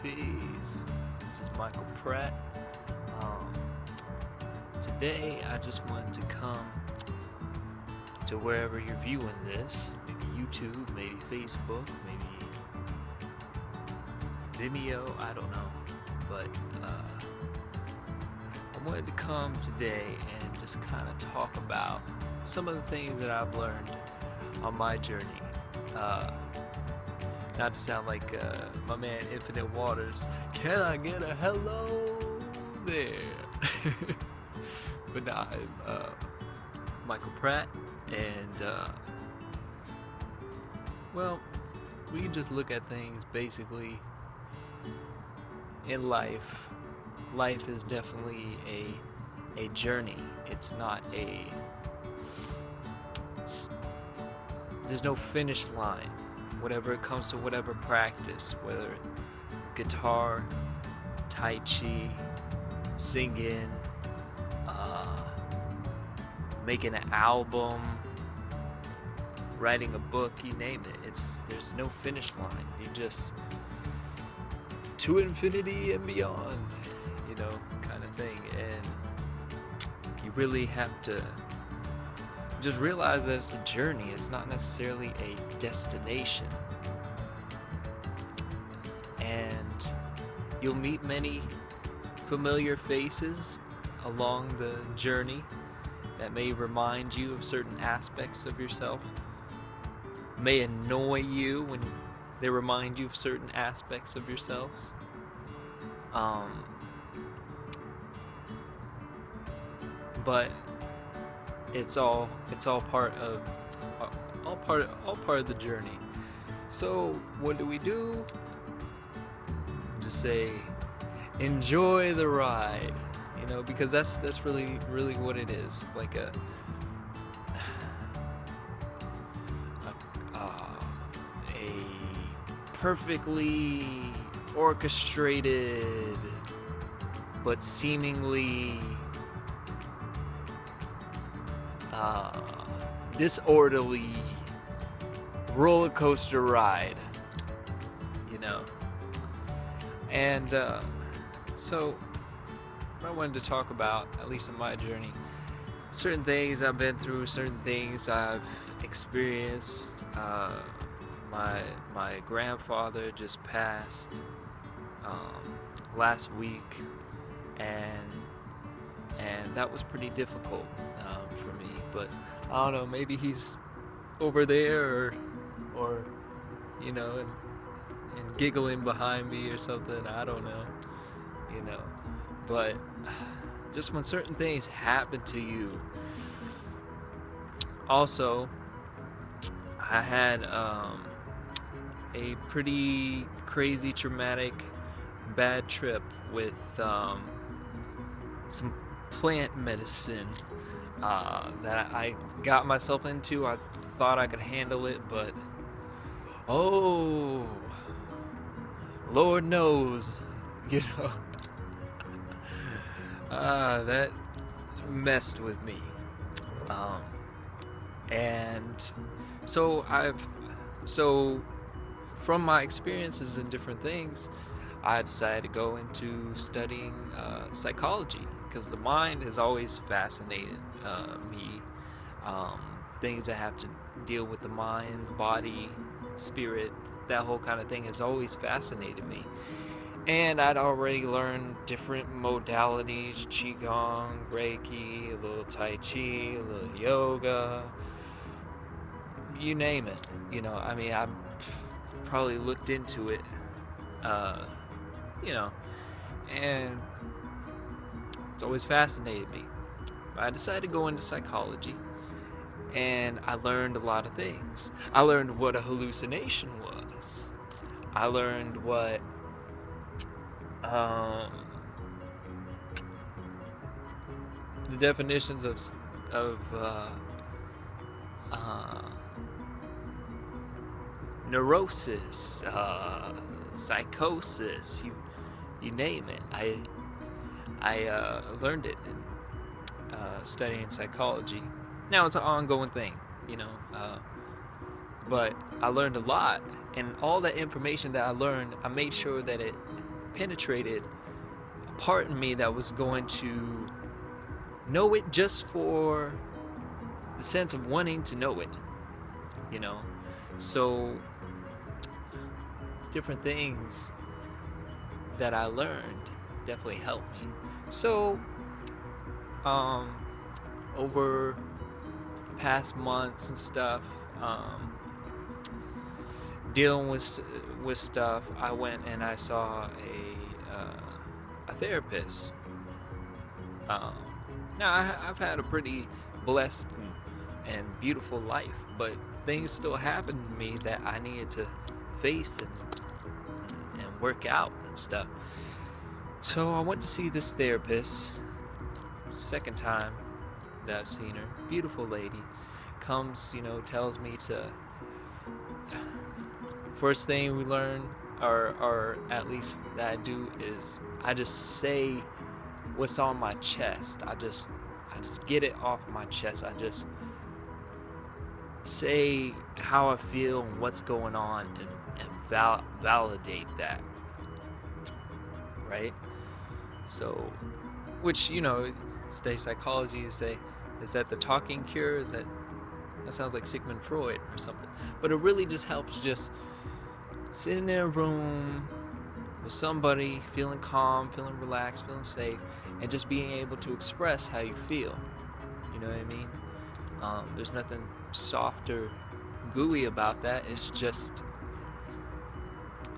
Peace. This is Michael Pratt. Um, Today, I just wanted to come to wherever you're viewing this. Maybe YouTube, maybe Facebook, maybe Vimeo. I don't know. But I wanted to come today and just kind of talk about some of the things that I've learned on my journey. Not to sound like my man Infinite Waters. Can I get a hello there? But nah, I'm Michael Pratt, and well, we can just look at things basically in life. Life is definitely a journey. It's not there's no finish line. Whatever it comes to whatever practice, whether guitar, tai chi, singing, making an album, writing a book, you name it. There's no finish line. You just to infinity and beyond, kind of thing. And you really have to just realize that it's a journey. It's not necessarily a destination. And you'll meet many familiar faces along the journey that may remind you of certain aspects of yourself, may annoy you when they remind you of certain aspects of yourselves. But it's all part of the journey. So what do? Just say, enjoy the ride, because that's really what it is. Like a perfectly orchestrated but seemingly disorderly roller coaster ride, and so I wanted to talk about, at least in my journey, certain things I've been through, certain things I've experienced. My grandfather just passed last week, and that was pretty difficult for me. But I don't know, maybe he's over there or and giggling behind me or something. I don't know, But just when certain things happen to you. Also, I had a pretty crazy, traumatic, bad trip with some plant medicine that I got myself into. I thought I could handle it, but oh, Lord knows, that messed with me. And so from my experiences in different things, I decided to go into studying psychology, because the mind has always fascinated me. Things that have to deal with the mind, the body, spirit, that whole kind of thing has always fascinated me. And I'd already learned different modalities: Qigong, Reiki, a little Tai Chi, a little yoga, you name it. I probably looked into it, and it's always fascinated me. I decided to go into psychology, and I learned a lot of things. I learned what a hallucination was. I learned what the definitions of neurosis, psychosis, you name it. I learned it in studying psychology. Now it's an ongoing thing, but I learned a lot, and all that information that I learned, I made sure that it penetrated a part in me that was going to know it just for the sense of wanting to know it, you know. So different things that I learned definitely helped me. So over past months and stuff, dealing with stuff, I went and I saw a therapist. Um, Now I've had a pretty blessed and beautiful life, but things still happen to me that I needed to face and work out and stuff. So I went to see this therapist. Second time that I've seen her. Beautiful lady. Comes, tells me to. First thing we learn, or at least that I do, is I just say what's on my chest. I just get it off my chest. I just say how I feel and what's going on, and validate that, right? So, which, study psychology, you say, is that the talking cure? That sounds like Sigmund Freud or something. But it really just helps just sitting in a room with somebody, feeling calm, feeling relaxed, feeling safe, and just being able to express how you feel. You know what I mean? There's nothing soft or gooey about that. It's just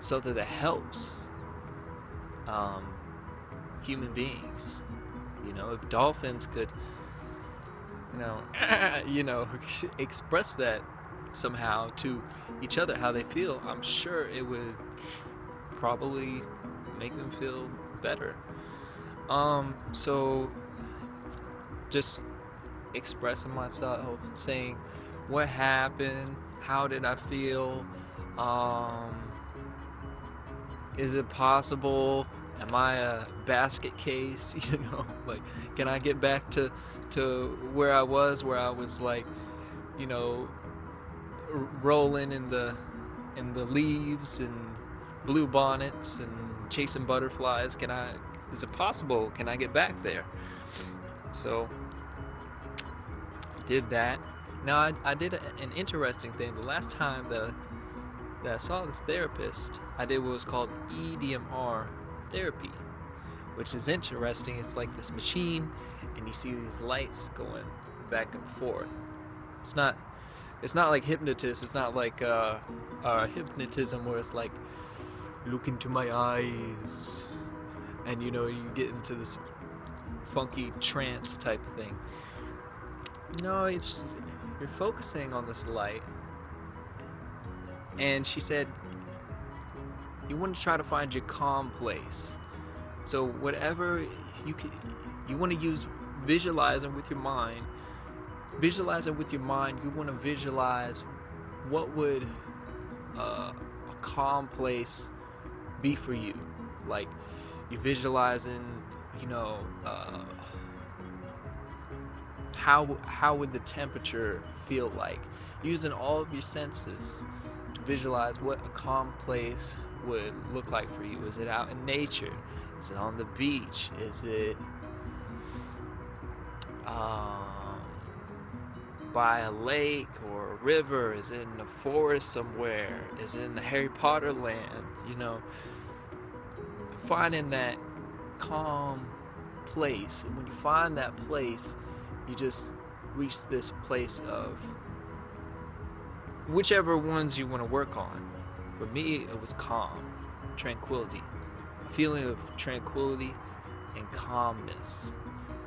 something that helps human beings. If dolphins could, express that somehow to each other, how they feel, I'm sure it would probably make them feel better. So just expressing myself, saying what happened, how did I feel, is it possible, am I a basket case, like, can I get back to where I was like, rolling in the leaves and blue bonnets and chasing butterflies? Is it possible? Can I get back there? So did that. Now I did an interesting thing. The last time that I saw this therapist, I did what was called EDMR therapy, which is interesting. It's like this machine, and you see these lights going back and forth. It's not like hypnotist. It's not like hypnotism where it's like, look into my eyes, and you get into this funky trance type thing. No, you're focusing on this light. And she said you want to try to find your calm place. So whatever you want to use, visualizing with your mind. Visualizing with your mind, you want to visualize what would a calm place be for you. Like, you're visualizing, how would the temperature feel like? Using all of your senses to visualize what a calm place would look like for you. Is it out in nature? Is it on the beach? Is it by a lake or a river? Is it in a forest somewhere? Is it in the Harry Potter land? Finding that calm place. And when you find that place, you just reach this place of whichever ones you want to work on. For me, it was calm, tranquility, a feeling of tranquility and calmness.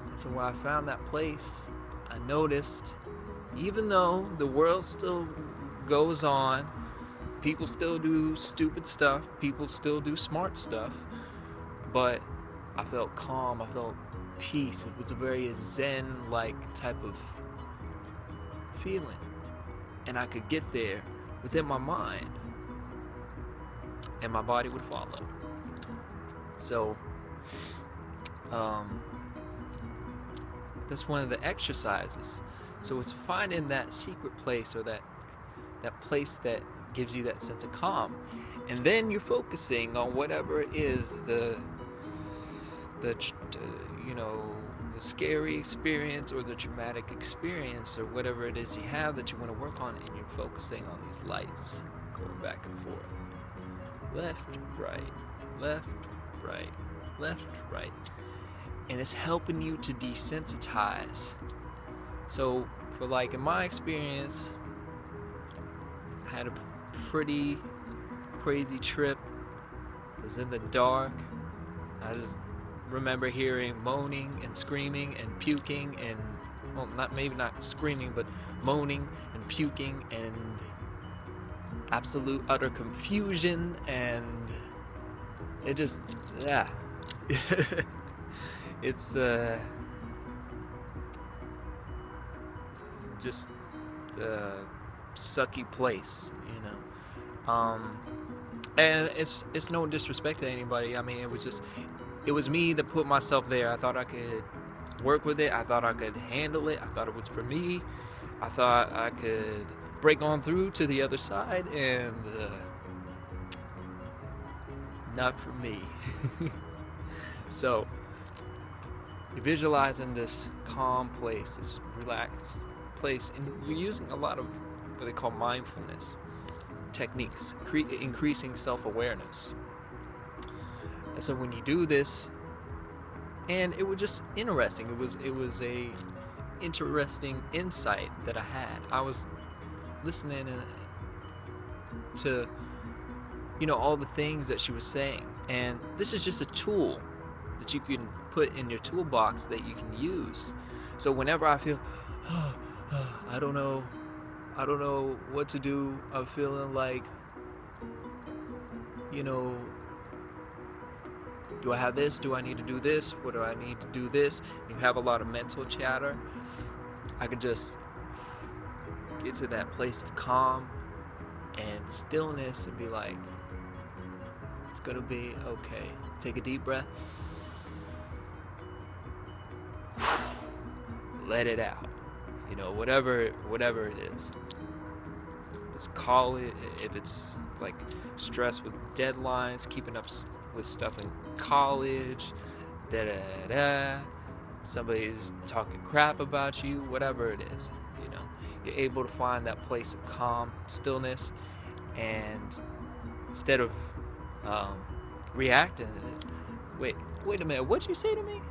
And so when I found that place, I noticed, even though the world still goes on, people still do stupid stuff, people still do smart stuff, but I felt calm, I felt peace. It was a very zen-like type of feeling, and I could get there within my mind, and my body would follow. So that's one of the exercises. So it's finding that secret place, or that place that gives you that sense of calm. And then you're focusing on whatever it is the you know, the scary experience or the traumatic experience or whatever it is you have that you want to work on, and you're focusing on these lights going back and forth, left, right, left, right, left, right, and it's helping you to desensitize. So for like in my experience, I had a pretty crazy trip. It was in the dark. I just remember hearing moaning and screaming and puking and, well, not screaming, but moaning and puking and absolute utter confusion, and it just, yeah. It's just a sucky place, you know. And it's no disrespect to anybody. I mean, it was me that put myself there. I thought I could work with it. I thought I could handle it. I thought it was for me. I thought I could break on through to the other side, and not for me. So you're visualizing this calm place, this relaxed place, and you're using a lot of what they call mindfulness techniques, increasing self-awareness. And so when you do this, and it was just interesting. It was a interesting insight that I had. I was listening to, you know, all the things that she was saying, and this is just a tool that you can put in your toolbox that you can use. So whenever I feel, I don't know what to do, I'm feeling like, you know, do I have this? Do I need to do this? What do I need to do this? You have a lot of mental chatter. I could just get to that place of calm and stillness and be like, it's gonna be okay. Take a deep breath. Let it out. You know, whatever it is. Let's call it, if it's like stress with deadlines, keeping up with stuff in college, somebody's talking crap about you, whatever it is, you know, you're able to find that place of calm, stillness, and instead of reacting to it, wait a minute, what'd you say to me?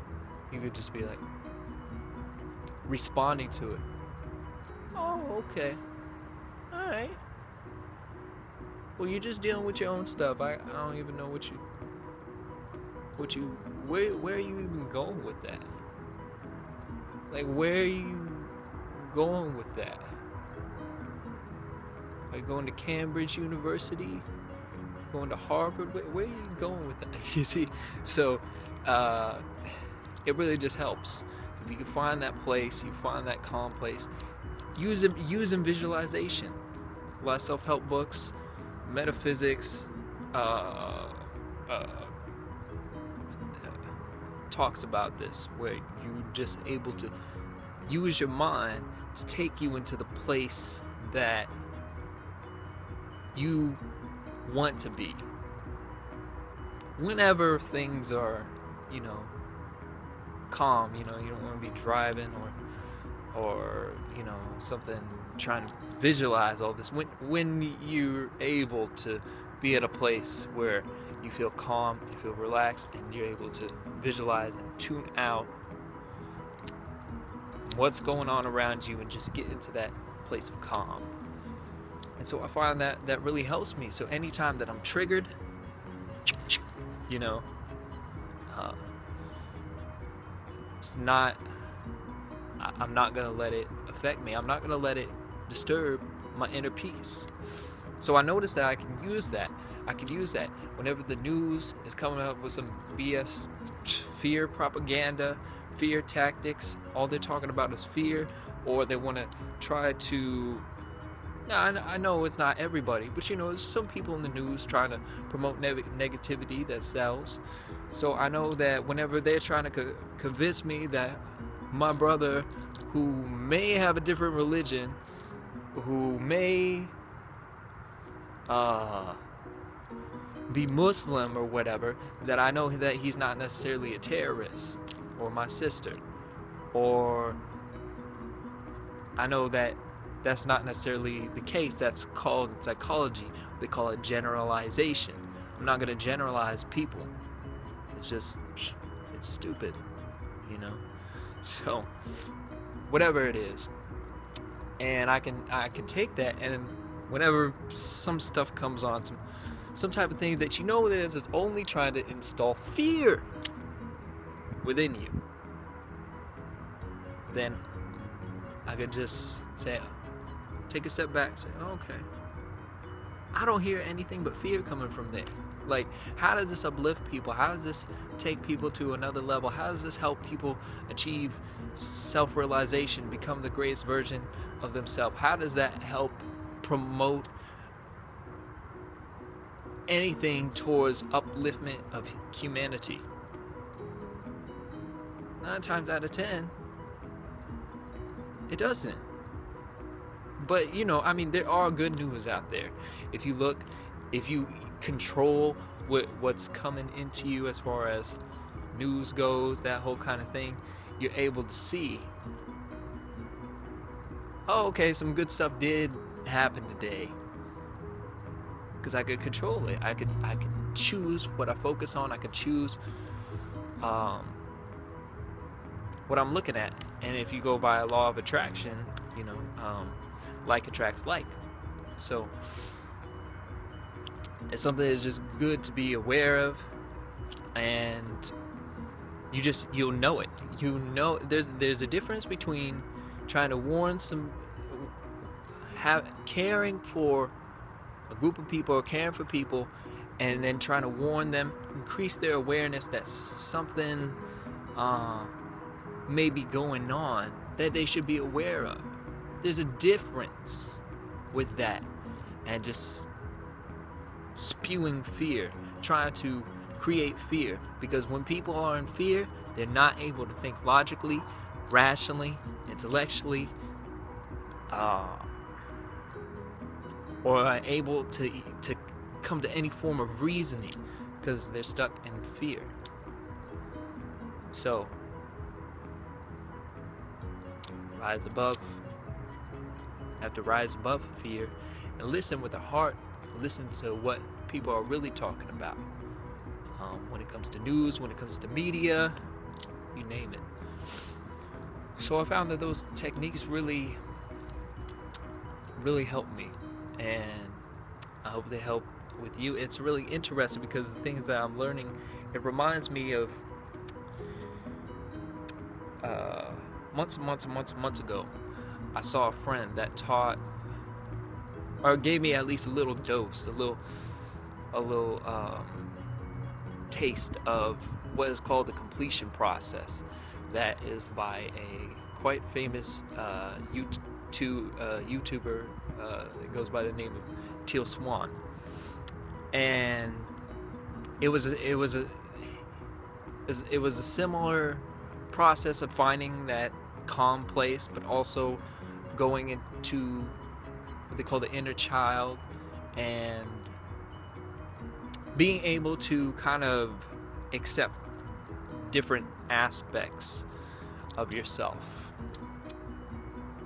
You could just be like, responding to it. Oh, okay. Alright. Well, you're just dealing with your own stuff. I don't even know where are you even going with that? Like, where are you going with that? Are you going to Cambridge University? Going to Harvard? Where are you going with that? You see? So, it really just helps. If you can find that place, you find that calm place, using visualization. A lot of self-help books, metaphysics, talks about this, where you're just able to use your mind to take you into the place that you want to be. Whenever things are, you know, calm, you know, you don't want to be driving or you know, something, trying to visualize all this. When you're able to be at a place where you feel calm, you feel relaxed, and you're able to visualize and tune out what's going on around you and just get into that place of calm. And so I find that really helps me. So anytime that I'm triggered, you know, I'm not gonna let it affect me. I'm not gonna let it disturb my inner peace. So I noticed that I can use that. Whenever the news is coming up with some BS, fear propaganda, fear tactics, all they're talking about is fear, or they want to try to, I know it's not everybody, but you know, there's some people in the news trying to promote negativity that sells. So I know that whenever they're trying to convince me that my brother, who may have a different religion, who may be Muslim or whatever, that I know that he's not necessarily a terrorist, or my sister, or I know that that's not necessarily the case. That's called in psychology, they call it generalization. I'm not going to generalize people. It's just, it's stupid, you know? So, whatever it is. And I can take that, and whenever some stuff comes on, some type of thing that you know that it's only trying to install fear within you, then I could just say, take a step back, say, oh, okay, I don't hear anything but fear coming from there. Like, how does this uplift people? How does this take people to another level? How does this help people achieve self-realization, become the greatest version of themselves? How does that help promote anything towards upliftment of humanity? 9 times out of 10, it doesn't. But, you know, I mean, there are good news out there. If you look, if you control what's coming into you as far as news goes, that whole kind of thing, you're able to see, oh, okay, some good stuff did happen today. Because I could control it. I could choose what I focus on. I could choose what I'm looking at. And if you go by a law of attraction, you know, like attracts like. So it's something that's just good to be aware of, and you'll know it. You know, there's a difference between trying to warn caring for a group of people or caring for people, and then trying to warn them, increase their awareness that something may be going on that they should be aware of. There's a difference with that and just spewing fear, trying to create fear, because when people are in fear, they're not able to think logically, rationally, intellectually, or are able to come to any form of reasoning, because they're stuck in fear. So rise above. Have to rise above fear and listen with the heart. Listen to what people are really talking about. When it comes to news, when it comes to media, you name it. So I found that those techniques really help me, and I hope they help with you. It's really interesting because the things that I'm learning, it reminds me of months ago, I saw a friend that taught, or gave me at least a little dose, a little taste of what is called the completion process. That is by a quite famous YouTuber that goes by the name of Teal Swan, and it was a similar process of finding that calm place, but also going into what they call the inner child and being able to kind of accept different aspects of yourself.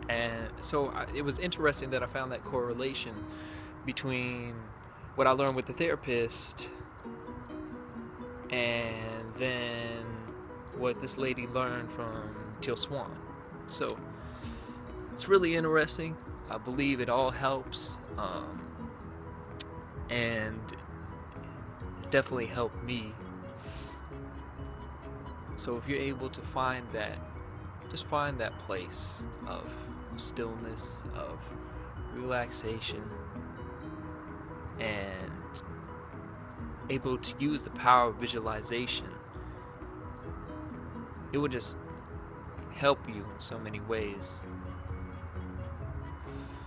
And so it was interesting that I found that correlation between what I learned with the therapist and then what this lady learned from Teal Swan. So it's really interesting. I believe it all helps, and it's definitely helped me. So if you're able to find that, just find that place of stillness, of relaxation, and able to use the power of visualization, it will just help you in so many ways.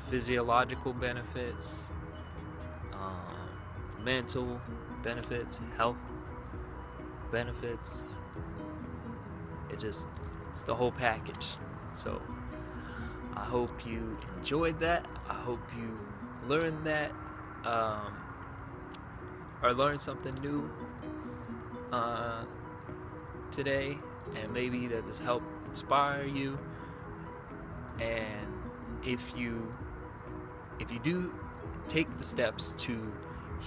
Physiological benefits, mental benefits, health benefits. It's the whole package. So I hope you enjoyed that. I hope you learned that. or learn something new uh, today, and maybe that has helped inspire you. And if you do take the steps to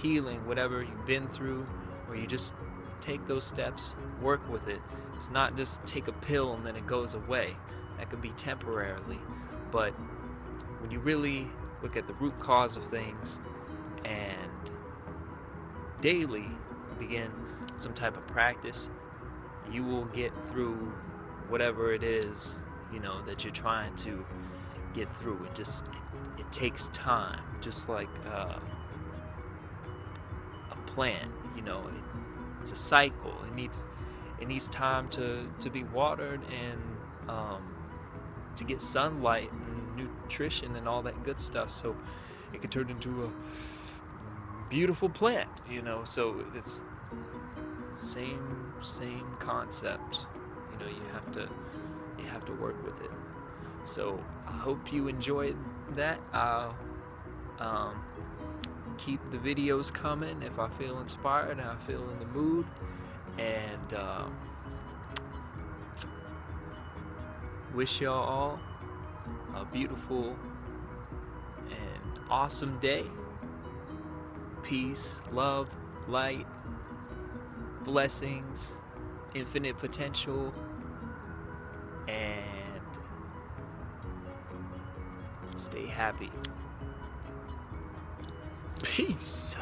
healing whatever you've been through, or you just take those steps, work with it. It's not just take a pill and then it goes away. That could be temporarily, but when you really look at the root cause of things and daily begin some type of practice, you will get through whatever it is, that you're trying to get through. It takes time, just like a plant. It's a cycle. It needs time to be watered and to get sunlight and nutrition and all that good stuff, so it can turn into a beautiful plant. So it's same concept. You have to work with it. So I hope you enjoyed that. I'll keep the videos coming if I feel inspired and I feel in the mood. And wish y'all all a beautiful and awesome day. Peace, love, light, blessings, infinite potential, and stay happy. Peace.